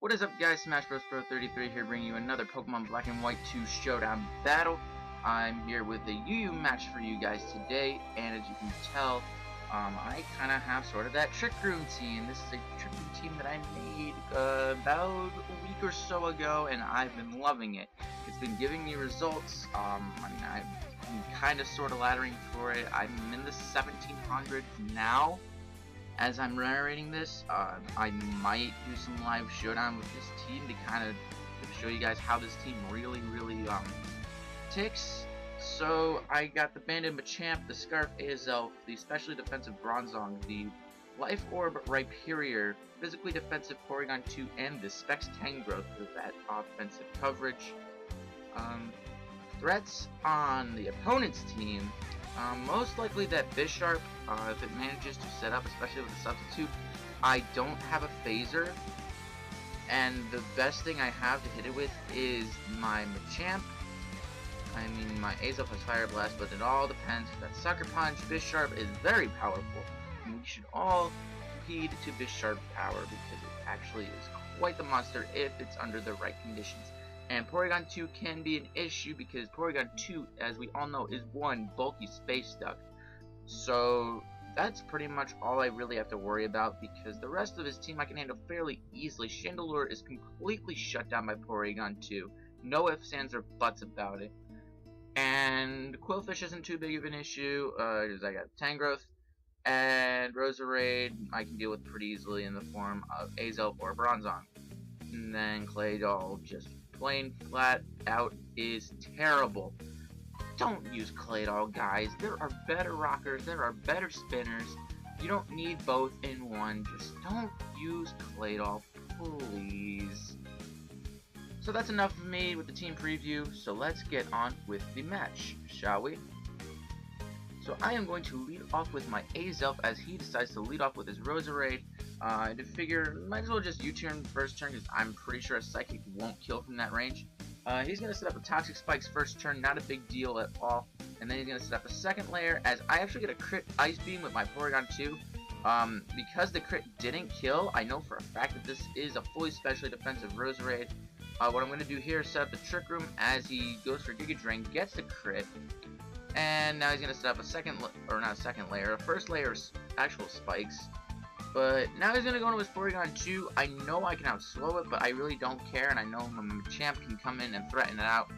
What is up, guys? Smash Bros. Pro 33 here, bringing you another Pokemon Black and White 2 Showdown battle. I'm here with the Yu match for you guys today, and as you can tell, I kind of have sort of that Trick Room team. This is a Trick Room team that I made about a week or so ago, and I've been loving it. It's been giving me results. I mean, I'm kind of sort of laddering for it. I'm in the 1700s now. As I'm narrating this, I might do some live showdown with this team to kind of show you guys how this team really ticks. So I got the Banded Machamp, the Scarf Azelf, the Specially Defensive Bronzong, the Life Orb Rhyperior, Physically Defensive Porygon 2, and the Specs Tangrowth for that offensive coverage. Threats on the opponent's team. Most likely that Bisharp, if it manages to set up, especially with a substitute. I don't have a phaser, and the best thing I have to hit it with is my Machamp. I mean, my Azelf has Fire Blast, but it all depends. That Sucker Punch, Bisharp is very powerful, and we should all heed to Bisharp power because it actually is quite the monster if it's under the right conditions. And Porygon 2 can be an issue because Porygon 2, as we all know, is one bulky Space Duck. So that's pretty much all I really have to worry about because the rest of his team I can handle fairly easily. Chandelure is completely shut down by Porygon 2. No ifs, ands, or buts about it. And Quillfish isn't too big of an issue because I got Tangrowth. And Roserade I can deal with pretty easily in the form of Azelf or Bronzong. And then Claydol just plain flat out is terrible. Don't use Claydol, guys. There are better rockers, there are better spinners. You don't need both in one. Just don't use Claydol, please. So that's enough of me with the team preview, so let's get on with the match, shall we? So I am going to lead off with my Azelf as he decides to lead off with his Roserade. I did figure, might as well just U-turn first turn because I'm pretty sure a Psychic won't kill from that range. He's going to set up a Toxic Spikes first turn, not a big deal at all. And then he's going to set up a second layer as I actually get a crit Ice Beam with my Porygon 2. Because the crit didn't kill, I know for a fact that this is a fully specially defensive Roserade. What I'm going to do here is set up the Trick Room as he goes for Giga Drain, gets the crit. And now he's going to set up a a first layer of actual spikes. But now he's going to go into his Porygon 2. I know I can outslow it, but I really don't care. And I know my Machamp can come in and threaten it out.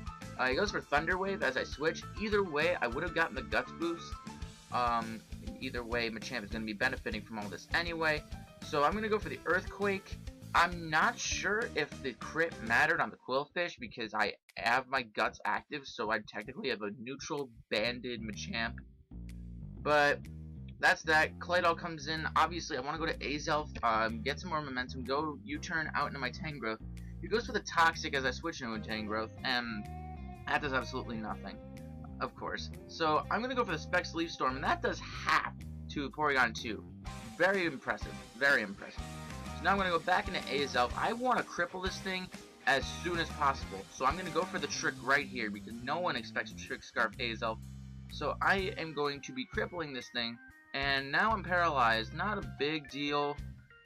He goes for Thunder Wave as I switch. Either way, I would have gotten the Guts boost. Either way, Machamp is going to be benefiting from all this anyway. So I'm going to go for the Earthquake. I'm not sure if the crit mattered on the Quillfish because I have my Guts active, so I technically have a neutral banded Machamp. But that's that. Claydol comes in. Obviously, I want to go to Azelf, get some more momentum, go U-turn out into my Tangrowth. He goes for the Toxic as I switch into a Tangrowth, and that does absolutely nothing, of course. So I'm going to go for the Specs Leaf Storm, and that does half to Porygon 2. Very impressive. Very impressive. So now I'm going to go back into Azelf. I want to cripple this thing as soon as possible. So I'm going to go for the Trick right here because no one expects Trick Scarf Azelf. So I am going to be crippling this thing. And now I'm paralyzed. Not a big deal.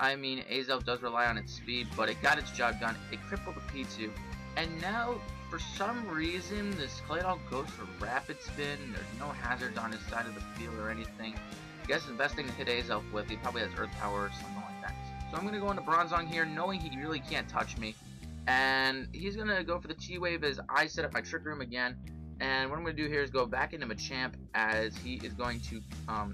I mean, Azelf does rely on its speed, but it got its job done. It crippled the P2. And now, for some reason, this Claydol goes for Rapid Spin. There's no hazards on his side of the field or anything. I guess the best thing to hit Azelf with, he probably has Earth Power or something like that. So I'm going to go into Bronzong here, knowing he really can't touch me. And he's going to go for the T-Wave as I set up my Trick Room again. And what I'm going to do here is go back into Machamp as he is going to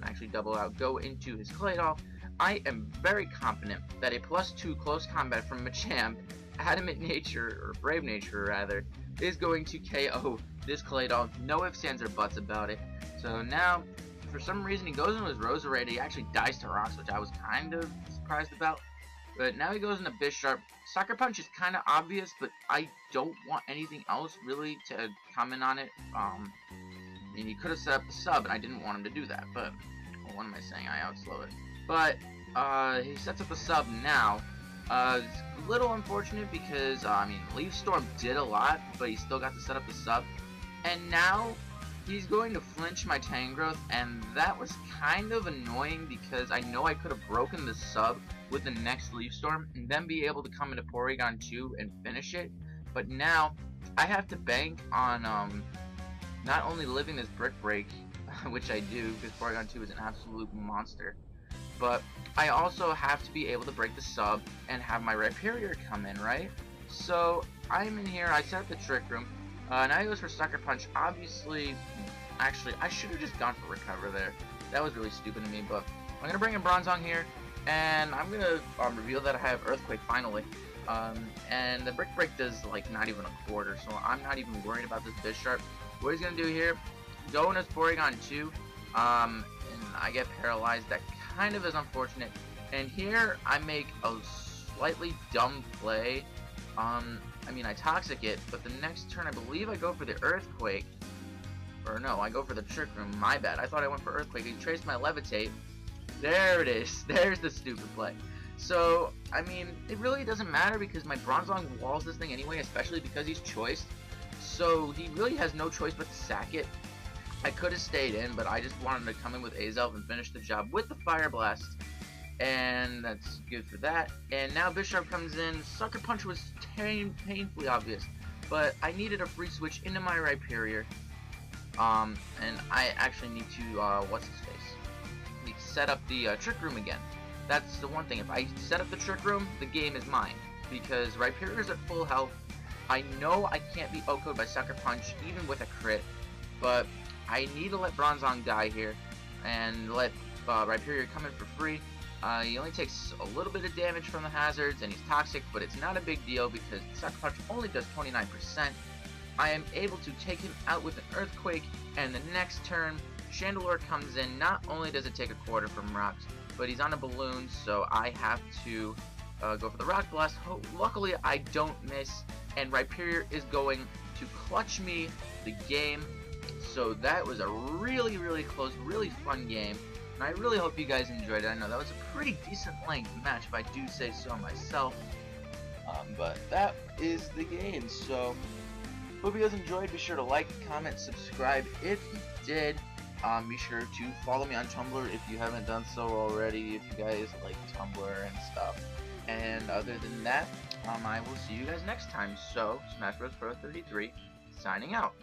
actually double out, go into his Claydol. I am very confident that a +2 close combat from Machamp, Adamant Nature, or Brave Nature rather, is going to KO this Claydol. No ifs, ands, or buts about it. So now, for some reason, he goes into his Roserade. He actually dies to rocks, which I was kind of surprised about. But now he goes into Bisharp. Sucker Punch is kind of obvious, but I don't want anything else really to comment on it. I mean, he could have set up the sub, and I didn't want him to do that. But well, what am I saying? I outslow it. But he sets up the sub now. It's a little unfortunate because I mean, Leaf Storm did a lot, but he still got to set up the sub. And now, he's going to flinch my Tangrowth, and that was kind of annoying because I know I could have broken the sub with the next Leaf Storm and then be able to come into Porygon 2 and finish it. But now I have to bank on not only living this Brick Break, which I do because Porygon 2 is an absolute monster, but I also have to be able to break the sub and have my Rhyperior come in, right? So I'm in here, I set up the Trick Room. Now he goes for Sucker Punch. Obviously, actually, I should have just gone for Recover there. That was really stupid of me, but I'm going to bring in Bronzong here, and I'm going to reveal that I have Earthquake finally. And the Brick Break does, like, not even a quarter, so I'm not even worried about this Bisharp. What he's going to do here, go in his Porygon 2, and I get paralyzed. That kind of is unfortunate. And here, I make a slightly dumb play. I mean, I Toxic it, but the next turn I believe I go for the Earthquake. Or no, I go for the Trick Room. My bad. I thought I went for Earthquake. He traced my Levitate. There it is. There's the stupid play. So, I mean, it really doesn't matter because my Bronzong walls this thing anyway, especially because he's choiced. So, he really has no choice but to sack it. I could have stayed in, but I just wanted to come in with Azelf and finish the job with the Fire Blast. And that's good for that. And now Bisharp comes in. Sucker Punch was painfully obvious, but I needed a free switch into my Rhyperior. And I actually need to, what's his face? Need to set up the Trick Room again. That's the one thing. If I set up the Trick Room, the game is mine. Because Rhyperior's at full health. I know I can't be OHKO'd by Sucker Punch, even with a crit, but I need to let Bronzong die here, and let Rhyperior come in for free. He only takes a little bit of damage from the hazards, and he's toxic, but it's not a big deal because Sucker Punch only does 29%. I am able to take him out with an Earthquake, and the next turn, Chandelure comes in. Not only does it take a quarter from Rocks, but he's on a balloon, so I have to go for the Rock Blast. Luckily, I don't miss, and Rhyperior is going to clutch me the game. So that was a really, really close, really fun game. And I really hope you guys enjoyed it. I know that was a pretty decent length match, if I do say so myself. But that is the game. So, hope you guys enjoyed. Be sure to like, comment, subscribe if you did. Be sure to follow me on Tumblr if you haven't done so already, if you guys like Tumblr and stuff. And other than that, I will see you guys next time. So, Smash Bros. Pro 33, signing out.